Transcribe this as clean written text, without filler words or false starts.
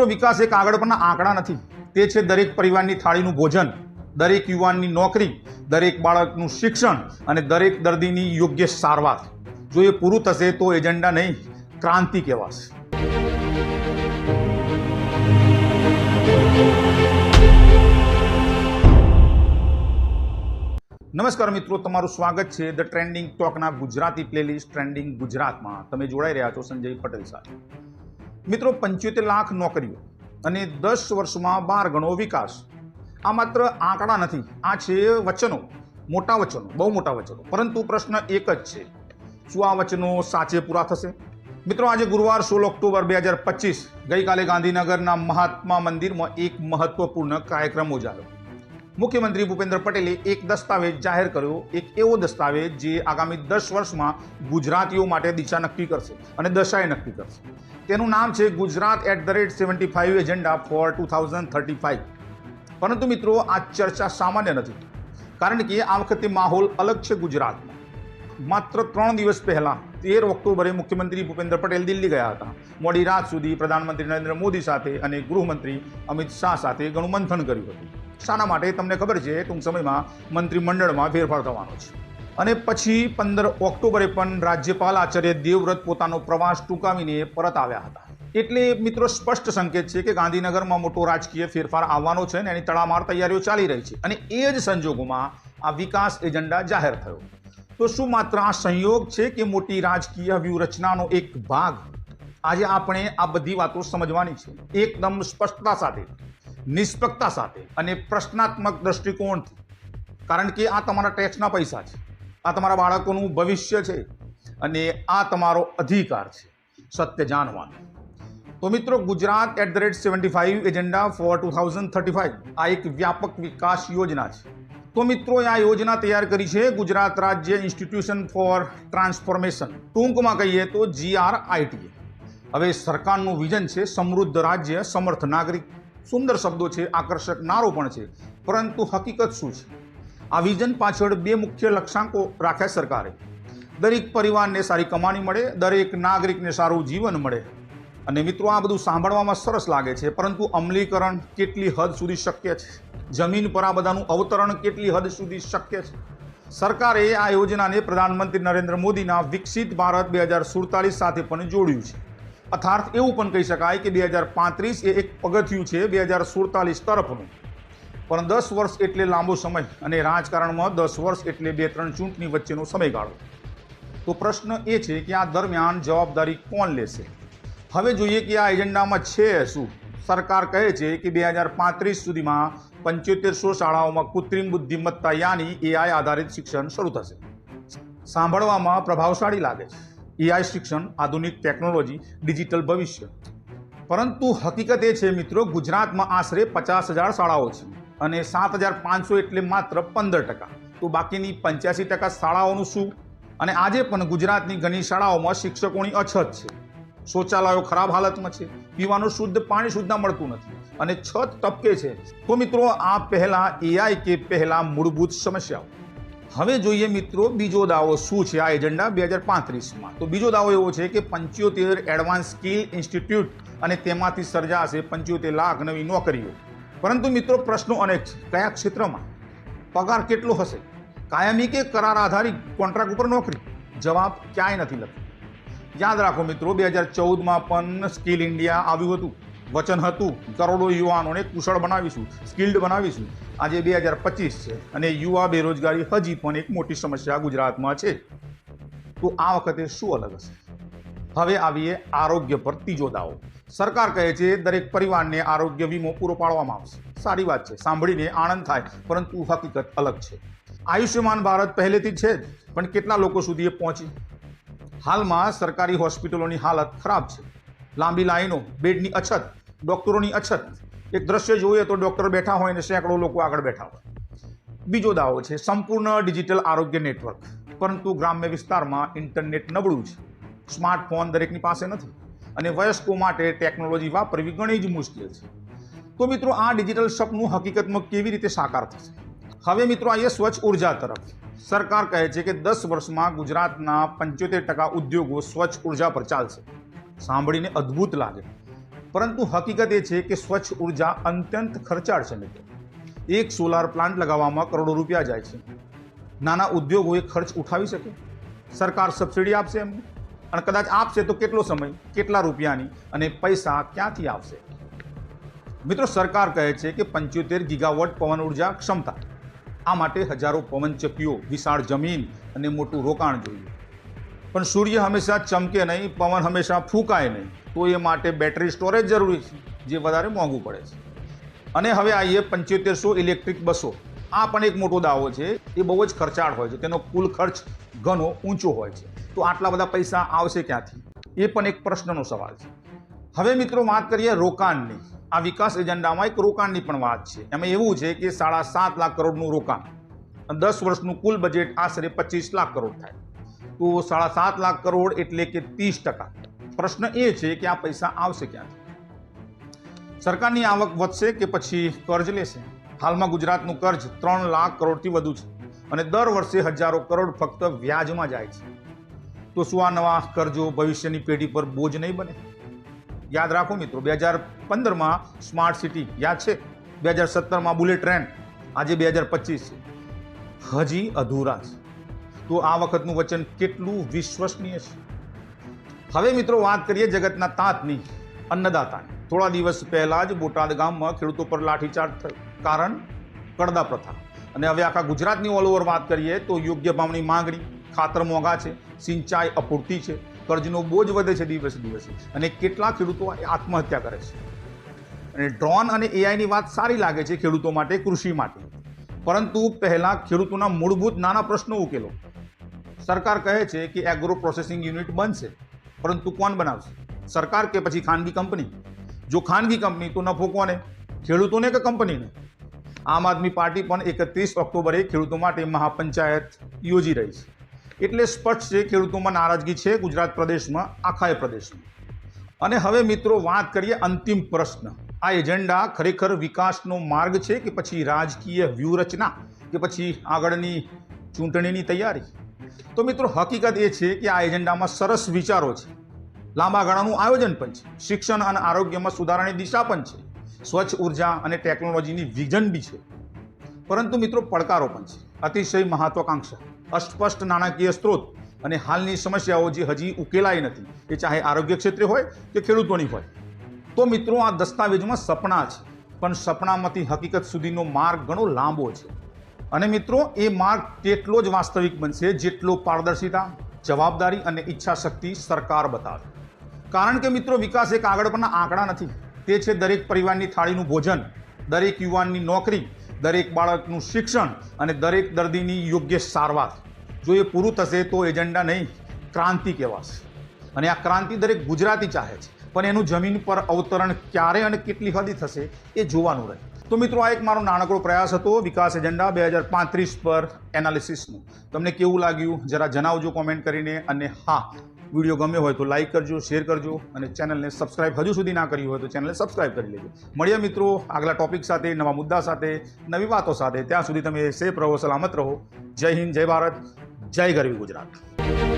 મિત્રો વિકાસ એક આગળ પરના આંકડા નથી, તે છે દરેક પરિવારની થાળીનું ભોજન, દરેક યુવાનની નોકરી, દરેક બાળકનું શિક્ષણ અને દરેક દર્દીની યોગ્ય સારવાર. જો એ પૂરું થશે તો એજન્ડા નહીં, ક્રાંતિ કહેવાશે. નમસ્કાર મિત્રો, તમારું સ્વાગત છે ધ ટ્રેન્ડિંગ ટોકના ગુજરાતી પ્લેલિસ્ટ ટ્રેન્ડિંગ ગુજરાતમાં. તમે જોડાઈ રહ્યા છો સંજય પટેલ સાથે. મિત્રો, 75 લાખ નોકરીઓ અને 10 વર્ષમાં 12 ગણો વિકાસ. આ માત્ર આંકડા નથી, આ છે વચનો, મોટા વચનો, બહુ મોટા વચનો. પરંતુ પ્રશ્ન એક જ છે, શું આ વચનો સાચે પૂરા થશે? મિત્રો, આજે ગુરુવાર 16 ઓક્ટોબર 2025, ગઈકાલે ગાંધીનગરના મહાત્મા મંદિરમાં એક મહત્વપૂર્ણ કાર્યક્રમ યોજાયો. મુખ્યમંત્રી ભૂપેન્દ્ર પટેલે એક દસ્તાવેજ જાહેર કર્યો, એક એવો દસ્તાવેજ જે આગામી 10 વર્ષમાં ગુજરાતીઓ માટે દિશા નક્કી કરશે અને દશાએ નક્કી કરશે. તેનું નામ છે ગુજરાત @75 એજન્ડા ફોર 2035. પરંતુ મિત્રો, આ ચર્ચા સામાન્ય નથી, કારણ કે આ વખતે માહોલ અલગ છે. ગુજરાતમાં માત્ર 3 દિવસ પહેલા 13 ઓક્ટોબરે મુખ્યમંત્રી ભૂપેન્દ્ર પટેલ દિલ્હી ગયા હતા. મોડી રાત સુધી પ્રધાનમંત્રી નરેન્દ્ર મોદી સાથે અને ગૃહમંત્રી અમિત શાહ સાથે ઘણું મંથન કર્યું હતું. શાના માટે તમને ખબર છે, ટૂંક સમયમાં મંત્રીમંડળમાં ફેરફાર થવાનો છે. અને પછી 15 ઓક્ટોબરે પણ રાજ્યપાલ આચાર્ય દેવવ્રત પોતાનો પ્રવાસ ટૂંકાવીને પરત આવ્યા હતા. એટલે મિત્રો, સ્પષ્ટ સંકેત છે કે ગાંધીનગરમાં મોટો રાજકીય ફેરફાર આવવાનો છે અને એની તડામાર તૈયારીઓ ચાલી રહી છે. અને એ જ સંજોગોમાં આ વિકાસ એજન્ડા જાહેર થયો. તો શું માત્ર આ સંયોગ છે કે મોટી રાજકીય વ્યૂહરચનાનો એક ભાગ? આજે આપણે આ બધી વાતો સમજવાની છે, એકદમ સ્પષ્ટતા સાથે, નિષ્પક્ષતા સાથે અને પ્રશ્નાત્મક દ્રષ્ટિકોણથી. કારણ કે આ તમારા ટેક્સના પૈસા છે, આ તમારા બાળકોનું ભવિષ્ય છે અને આ તમારો અધિકાર છે સત્ય જાણવાનો. તો મિત્રો, ગુજરાત @75 એજન્ડા ફોર 2035 આ એક વ્યાપક વિકાસ યોજના છે. તો મિત્રો, આ યોજના તૈયાર કરી છે ગુજરાત રાજ્ય ઇન્સ્ટિટ્યુશન ફોર ટ્રાન્સફોર્મેશન, ટૂંકમાં કહીએ તો GRIT. હવે સરકારનું વિઝન છે સમૃદ્ધ રાજ્ય, સમર્થ નાગરિક. સુંદર શબ્દો છે, આકર્ષક નારો પણ છે, પરંતુ હકીકત શું છે? આ વિઝન પાછળ 2 મુખ્ય લક્ષ્યાંકો રાખ્યા સરકારે. દરેક પરિવારને સારી કમાણી મળે, દરેક નાગરિકને સારું જીવન મળે. અને મિત્રો, આ બધું સાંભળવામાં સરસ લાગે છે, પરંતુ અમલીકરણ કેટલી હદ સુધી શક્ય છે? જમીન પર આ બધાનું અવતરણ કેટલી હદ સુધી શક્ય છે? સરકારે આ યોજનાને પ્રધાનમંત્રી નરેન્દ્ર મોદીના વિકસિત ભારત 2047 સાથે પણ જોડ્યું છે. અર્થાત એવું પણ કહી શકાય કે 2035 એ એક પગથિયું છે 2047 તરફનું. પણ 10 વર્ષ એટલે લાંબો સમય, અને રાજકારણમાં 10 વર્ષ એટલે 2-3 ચૂંટણી વચ્ચેનો સમયગાળો. તો પ્રશ્ન એ છે કે આ દરમિયાન જવાબદારી કોણ લેશે? હવે જોઈએ કે આ એજન્ડામાં છે શું. સરકાર કહે છે કે 2035 સુધીમાં 7500 શાળાઓમાં કૃત્રિમ બુદ્ધિમત્તા યાની AI આધારિત શિક્ષણ શરૂ થશે. સાંભળવામાં પ્રભાવશાળી લાગે છે. AI શિક્ષણ, આધુનિક ટેકનોલોજી, ડિજિટલ ભવિષ્ય. પરંતુ હકીકત એ છે મિત્રો, ગુજરાતમાં આશરે 50,000 શાળાઓ છે અને 7,500 એટલે માત્ર 15%. તો બાકીની 85% શાળાઓનું શું? અને આજે પણ ગુજરાતની ઘણી શાળાઓમાં શિક્ષકોની અછત છે, શૌચાલયો ખરાબ હાલતમાં છે, પીવાનું શુદ્ધ પાણી સુદ્ધા મળતું નથી અને છત ટપકે છે. તો મિત્રો, આ પહેલા AI કે પહેલા મૂળભૂત સમસ્યાઓ. હવે જોઈએ મિત્રો, બીજો દાવો શું છે આ એજન્ડા 2035માં. તો બીજો દાવો એવો છે કે 75 એડવાન્સ સ્કિલ ઇન્સ્ટિટ્યૂટ અને તેમાંથી સર્જાશે 75 લાખ નવી નોકરીઓ. પરંતુ મિત્રો, પ્રશ્નો અનેક છે. કયા ક્ષેત્રમાં? પગાર કેટલો હશે? કાયમી કે કરાર આધારિત કોન્ટ્રાક્ટ ઉપર નોકરી? જવાબ ક્યાંય નથી લખ્યો. યાદ રાખો મિત્રો, 2014માં પણ સ્કિલ ઇન્ડિયા આવ્યું હતું. વચન હતું કરોડો યુવાનોને કુશળ બનાવીશું, સ્કિલ્ડ બનાવીશું. આજે 2025 છે અને યુવા બેરોજગારી હજી પણ એક મોટી સમસ્યા ગુજરાતમાં છે. તો આ વખતે શું અલગ હશે? હવે આવીએ આરોગ્ય પર ત્રીજો દાવો. સરકાર કહે છે દરેક પરિવારને આરોગ્ય વીમો પૂરો પાડવામાં આવશે. સારી વાત છે, સાંભળીને આનંદ થાય, પરંતુ હકીકત અલગ છે. આયુષ્યમાન ભારત પહેલેથી છે જ, પણ કેટલા લોકો સુધી એ પહોંચી? હાલમાં સરકારી હોસ્પિટલોની હાલત ખરાબ છે. લાંબી લાઈનો, બેડની અછત, ડોક્ટરોની અછત. એક દ્રશ્ય જોઈએ તો ડોક્ટર બેઠા હોય અને સેંકડો લોકો આગળ બેઠા હોય. બીજો દાવો છે સંપૂર્ણ ડિજિટલ આરોગ્ય નેટવર્ક. પરંતુ ગ્રામ્ય વિસ્તારમાં ઇન્ટરનેટ નબળું છે, સ્માર્ટફોન દરેકની પાસે નથી અને વયસ્કો માટે ટેકનોલોજી વાપરવી ઘણી જ મુશ્કેલ છે. તો મિત્રો, આ ડિજિટલ સપનું હકીકતમાં કેવી રીતે સાકાર થશે? હવે મિત્રો, આવીએ સ્વચ્છ ઉર્જા તરફ. સરકાર કહે છે કે 10 વર્ષમાં ગુજરાતના 75% ઉદ્યોગો સ્વચ્છ ઉર્જા પર ચાલશે. સાંભળીને અદ્ભુત લાગે, પરંતુ હકીકત એ છે કે સ્વચ્છ ઉર્જા અત્યંત ખર્ચાળ છે મિત્રો. એક સોલાર પ્લાન્ટ લગાવવામાં કરોડો રૂપિયા જાય છે. નાના ઉદ્યોગો એ ખર્ચ ઉઠાવી શકે? સરકાર સબસિડી આપશે એમને? અને કદાચ આપશે તો કેટલો સમય, કેટલા રૂપિયાની, અને પૈસા ક્યાંથી આવશે? મિત્રો, સરકાર કહે છે કે 75 ગીગાવોટ પવન ઉર્જા ક્ષમતા. આ માટે હજારો પવનચક્કીઓ, વિશાળ જમીન અને મોટું રોકાણ જોઈએ. પણ સૂર્ય હંમેશા ચમકે નહીં, પવન હંમેશા ફૂંકાય નહીં. તો એ માટે બેટરી સ્ટોરેજ જરૂરી છે, જે વધારે મોંઘું પડે છે. અને હવે આવીએ 7500 ઇલેક્ટ્રિક બસો. આ પણ એક મોટો દાવો છે. એ બહુ જ ખર્ચાળ હોય છે. તેનો કુલ ખર્ચ ઘણો ઊંચો હોય છે. તો આટલા બધા પૈસા આવશે ક્યાંથી? એ પણ એક પ્રશ્નનો સવાલ છે. હવે મિત્રો વાત કરીએ રોકાણની. આ વિકાસ એજન્ડામાં એક રોકાણની પણ વાત છે. એમાં એવું છે કે 7.5 લાખ કરોડનું રોકાણ, 10 વર્ષનું કુલ બજેટ આશરે 25 લાખ કરોડ થાય. તો 7.5 લાખ કરોડ એટલે કે 30%. પ્રશ્ન એ છે કે આ પૈસા આવશે ક્યાંથી? સરકારની આવક વધશે કે પછી કર્જ લેશે? હાલમાં ગુજરાતનું કર્જ 3 લાખ કરોડથી વધુ છે અને દર વર્ષે હજારો કરોડ ફક્ત વ્યાજમાં જાય છે. તો શું આ નવા કર્જો ભવિષ્યની પેઢી પર બોજ નહીં બને? યાદ રાખો મિત્રો, 2015માં સ્માર્ટ સિટી યાદ છે, 2017માં બુલેટ ટ્રેન, આજે 2025 છે, હજી અધૂરા છે. તો આ વખતનું વચન કેટલું વિશ્વસનીય છે? હવે મિત્રો વાત કરીએ જગતના તાતની, અન્નદાતાની. થોડા દિવસ પહેલા જ બોટાદ ગામમાં ખેડૂતો પર લાઠીચાર્જ થયો. કારણ કડદા પ્રથા. અને હવે આખા ગુજરાતની ઓલ ઓવર વાત કરીએ તો યોગ્ય ભાવની માંગણી, ખાતર મોંઘા છે, સિંચાઈ અપૂરતી છે, કર્જનો બોજ વધે છે દિવસે દિવસે, અને કેટલા ખેડૂતો આત્મહત્યા કરે છે. અને ડ્રોન અને એઆઈની વાત સારી લાગે છે ખેડૂતો માટે, કૃષિ માટે, પરંતુ પહેલા ખેડૂતોના મૂળભૂત નાના પ્રશ્નો ઉકેલો. સરકાર કહે છે કે એગ્રો પ્રોસેસિંગ યુનિટ બનશે, પરંતુ કોણ બનાવશે? સરકાર કે પછી ખાનગી કંપની? જો ખાનગી કંપની તો નફો કોને? ખેડૂતોને કે કંપનીને? આમ આદમી પાર્ટી પણ 31 ઓક્ટોબરે ખેડૂતો માટે મહાપંચાયત યોજી રહી છે. એટલે સ્પષ્ટ છે ખેડૂતોમાં નારાજગી છે ગુજરાત પ્રદેશમાં, આખાય પ્રદેશમાં. અને હવે મિત્રો વાત કરીએ અંતિમ પ્રશ્ન. આ એજન્ડા ખરેખર વિકાસનો માર્ગ છે કે પછી રાજકીય વ્યૂહરચના, કે પછી આગળની ચૂંટણીની તૈયારી? તો મિત્રો, હકીકત એ છે કે આ એજન્ડામાં સરસ વિચારો છે, લાંબા ગાળાનું આયોજન પણ છે, શિક્ષણ અને આરોગ્યમાં સુધારાની દિશા પણ છે, સ્વચ્છ ઉર્જા અને ટેકનોલોજીની વિઝન બી છે. પરંતુ મિત્રો, પડકારો પણ છે. અતિશય મહત્વાકાંક્ષા, અસ્પષ્ટ નાણાકીય સ્ત્રોત અને હાલની સમસ્યાઓ જે હજી ઉકેલાઈ નથી, એ ચાહે આરોગ્ય ક્ષેત્રે હોય કે ખેડૂતોની હોય. તો મિત્રો, આ દસ્તાવેજમાં સપના છે, પણ સપનામાંથી હકીકત સુધીનો માર્ગ ઘણો લાંબો છે. અને મિત્રો, એ માર્ગ તેટલો જ વાસ્તવિક બનશે જેટલો પારદર્શિતા, જવાબદારી અને ઈચ્છાશક્તિ સરકાર બતાવે. કારણ કે મિત્રો, વિકાસ એક કાગળ પરના આંકડા નથી. તે છે દરેક પરિવારની થાળીનું ભોજન, દરેક યુવાનની નોકરી, દરેક બાળકનું શિક્ષણ અને દરેક દર્દીની યોગ્ય સારવાર. જો એ પૂરું થશે તો એજન્ડા નહીં, ક્રાંતિ કહેવાશે. અને આ ક્રાંતિ દરેક ગુજરાતી ચાહે છે, પણ એનું જમીન પર અવતરણ ક્યારે અને કેટલી હદે થશે એ જોવાનું રહે. તો મિત્રો, આ એક મારો નાનકડો પ્રયાસ હતો વિકાસ એજન્ડા 2035 પર એનાલિસિસનો. તમને કેવું લાગ્યું જરા જણાવજો કોમેન્ટ કરીને. અને હા, વિડીયો ગમ્યો હોય તો લાઈક કરજો, શેર કરજો, અને ચેનલને સબસ્ક્રાઇબ હજુ સુધી ના કરી હોય તો ચેનલને સબસ્ક્રાઇબ કરી લેજો. મળીએ મિત્રો આગલા ટોપિક સાથે, નવા મુદ્દા સાથે, નવી વાતો સાથે. ત્યાં સુધી તમે સેફ રહો, સલામત રહો. જય હિન્દ, જય ભારત, જય ગરવી ગુજરાત.